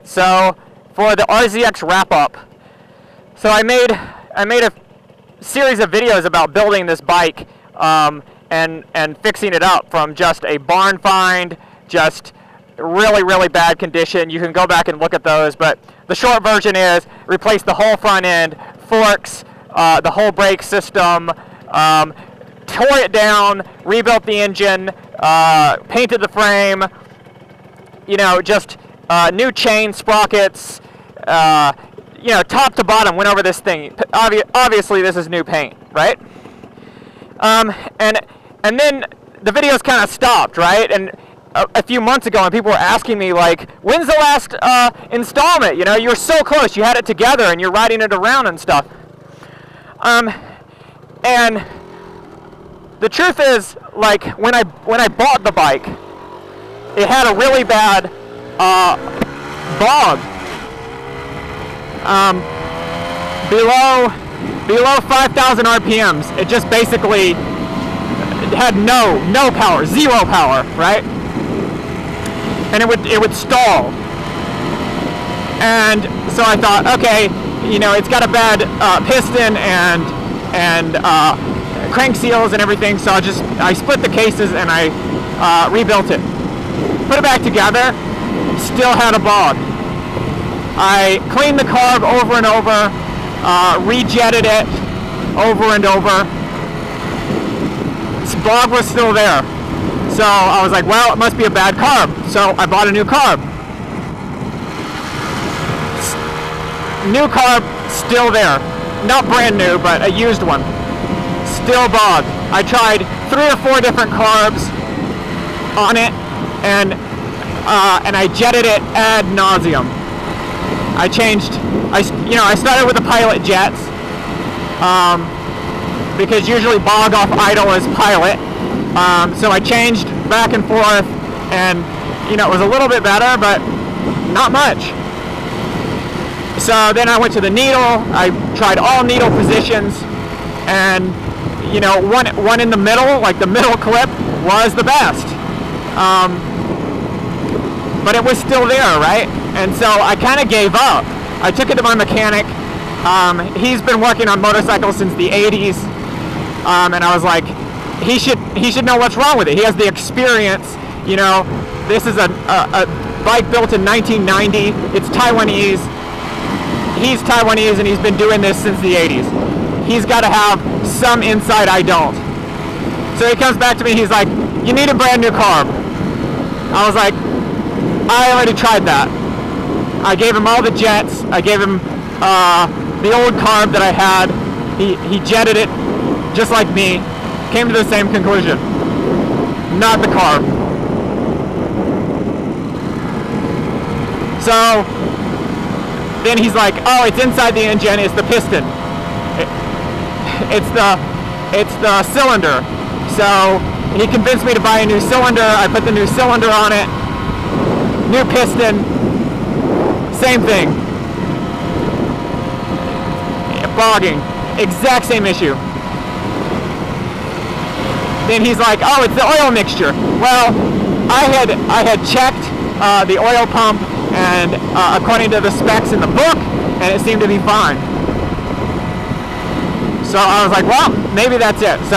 So for the RZX wrap-up, so I made a series of videos about building this bike and fixing it up from just a barn find, just really bad condition. You can go back and look at those, but the short version is replace the whole front end, forks, the whole brake system, tore it down, rebuilt the engine, painted the frame, you know, just new chain sprockets, you know, top to bottom, went over this thing. Obviously, this is new paint, right? And then the videos kind of stopped, right? And a few months ago, and people were asking me, like, when's the last installment? You know, you were so close. You had it together, and you're riding it around and stuff. And the truth is, like, when I bought the bike, it had a really bad bog. Below 5,000 RPMs, it just basically had no power, zero power, right? And it would stall. And so I thought, okay, you know, it's got a bad piston and crank seals and everything, so I split the cases and I rebuilt it. Put it back together, still had a bog. I cleaned the carb over and over, rejetted it over and over. This bog was still there. So I was like, well, it must be a bad carb. So I bought a new carb. New carb, still there. Not brand new, but a used one. Still bogged. I tried 3 or 4 different carbs on it, and I jetted it ad nauseum. I started with the pilot jets, because usually bog off idle is pilot. So I changed back and forth, and you know, it was a little bit better, but not much. So then I went to the needle. I tried all needle positions, and you know, one in the middle, like the middle clip, was the best. But it was still there, right? And so I kind of gave up. I took it to my mechanic. He's been working on motorcycles since the 80s, and I was like, he should know what's wrong with it. He has the experience. You know, this is a bike built in 1990. It's Taiwanese. He's Taiwanese, and he's been doing this since the 80s. He's got to have some insight I don't. So he comes back to me. He's like, you need a brand new carb. I was like, I already tried that. I gave him all the jets. I gave him the old carb that I had. He jetted it just like me. Came to the same conclusion. Not the carb. So then he's like, oh, it's inside the engine. It's the piston. It's the cylinder. So he convinced me to buy a new cylinder. I put the new cylinder on it. New piston. Same thing. Bogging. Exact same issue. Then he's like, oh, it's the oil mixture. Well, I had checked the oil pump, and according to the specs in the book, and it seemed to be fine. So I was like, well, maybe that's it. So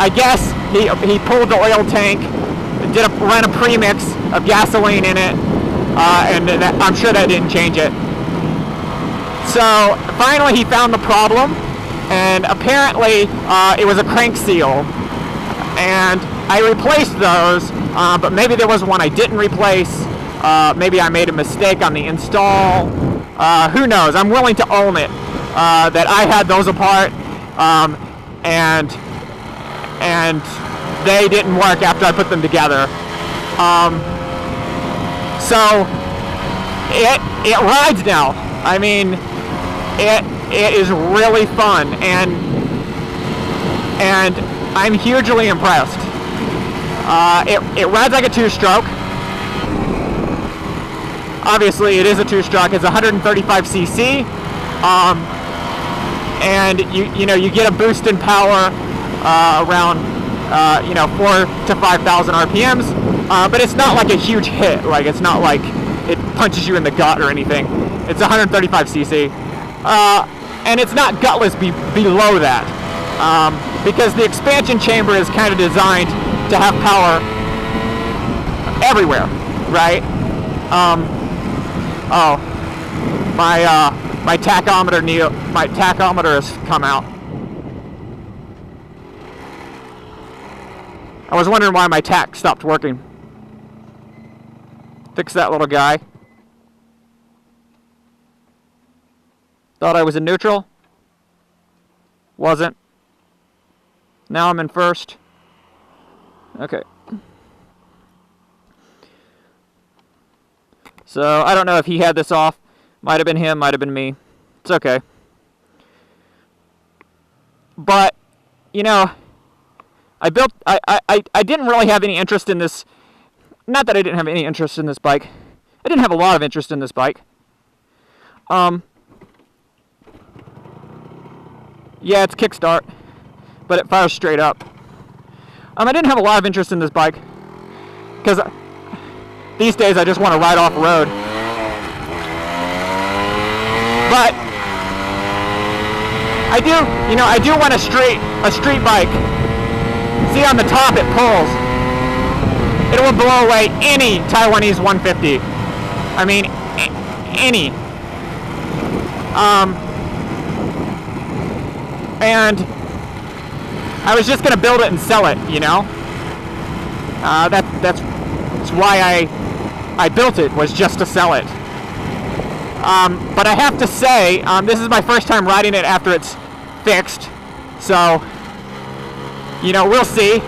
I guess he pulled the oil tank, ran a premix of gasoline in it, and I'm sure that didn't change it. So finally he found the problem, and apparently it was a crank seal, and I replaced those, but maybe there was one I didn't replace. Maybe I made a mistake on the install. Who knows? I'm willing to own it, that I had those apart, and they didn't work after I put them together. So it rides now. I mean, it is really fun, and I'm hugely impressed. It rides like a 2-stroke. Obviously, it is a 2-stroke. It's 135 cc, and you get a boost in power around 4,000 to 5,000 RPMs. But it's not like a huge hit. Like, it's not like it punches you in the gut or anything. It's 135cc. And it's not gutless below that. Because the expansion chamber is kind of designed to have power everywhere, right? Oh, my tachometer has come out. I was wondering why my tach stopped working. Fix that little guy. Thought I was in neutral. Wasn't. Now I'm in first. Okay. So, I don't know if he had this off. Might have been him, might have been me. It's okay. But, you know, I didn't really have any interest in this. Not that I didn't have any interest in this bike. I didn't have a lot of interest in this bike. Yeah, it's kickstart, but it fires straight up. I didn't have a lot of interest in this bike because these days I just want to ride off road. But I do want a street bike. See, on the top it pulls. It will blow away any Taiwanese 150. I mean, any. And I was just gonna build it and sell it, you know. That's why I built it, was just to sell it. But I have to say, this is my first time riding it after it's fixed, so you know, we'll see.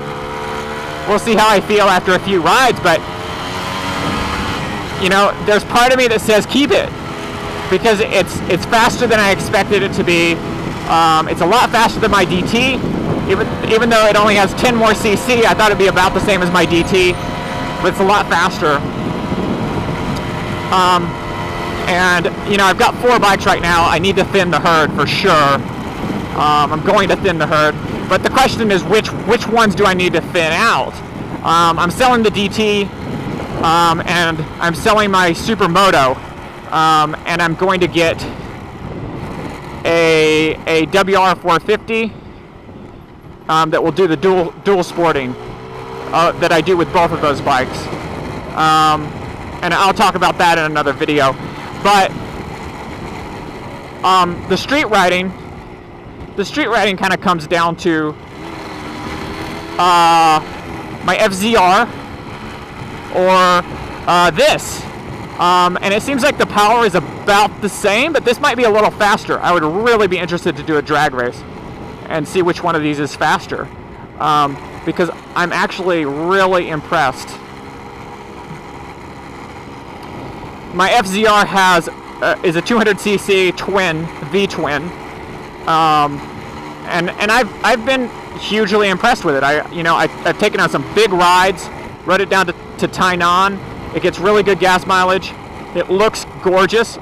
We'll see how I feel after a few rides, but you know, there's part of me that says keep it because it's faster than I expected it to be. It's a lot faster than my DT, even though it only has 10 more cc. I thought it'd be about the same as my DT, but it's a lot faster. And you know, I've got 4 bikes right now. I need to thin the herd for sure. I'm going to thin the herd, but the question is which ones do I need to thin out? I'm selling the DT, and I'm selling my Supermoto, and I'm going to get a WR450 that will do the dual sporting that I do with both of those bikes, and I'll talk about that in another video. But the street riding kind of comes down to my FZR or this. And it seems like the power is about the same, but this might be a little faster. I would really be interested to do a drag race and see which one of these is faster, because I'm actually really impressed. My FZR is a 200cc twin, V-twin, and I've been hugely impressed with it. I've taken on some big rides, rode it down to Tainan. It gets really good gas mileage. It looks gorgeous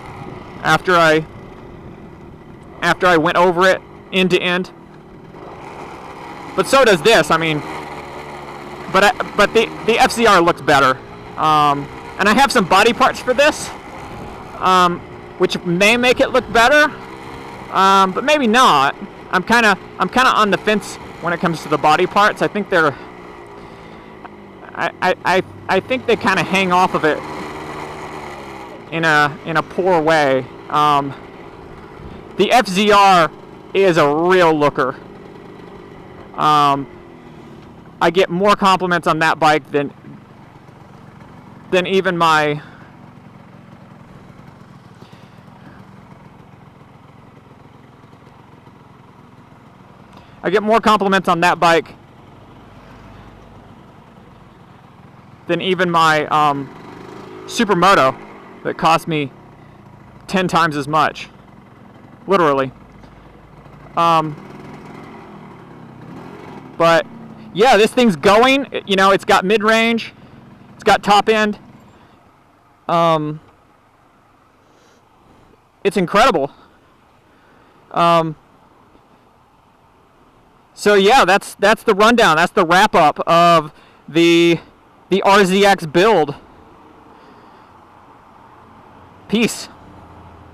after I went over it end to end. But so does this. I mean, but the FZR looks better. And I have some body parts for this, which may make it look better, but maybe not. I'm kind of on the fence when it comes to the body parts. I think they're I think they kind of hang off of it in a poor way. The FZR is a real looker. I get more compliments on that bike than even my Supermoto that cost me 10 times as much, literally. But yeah, this thing's going. You know, it's got mid-range, it's got top end. It's incredible. So yeah, that's the rundown. That's the wrap up of the RZX build. Peace.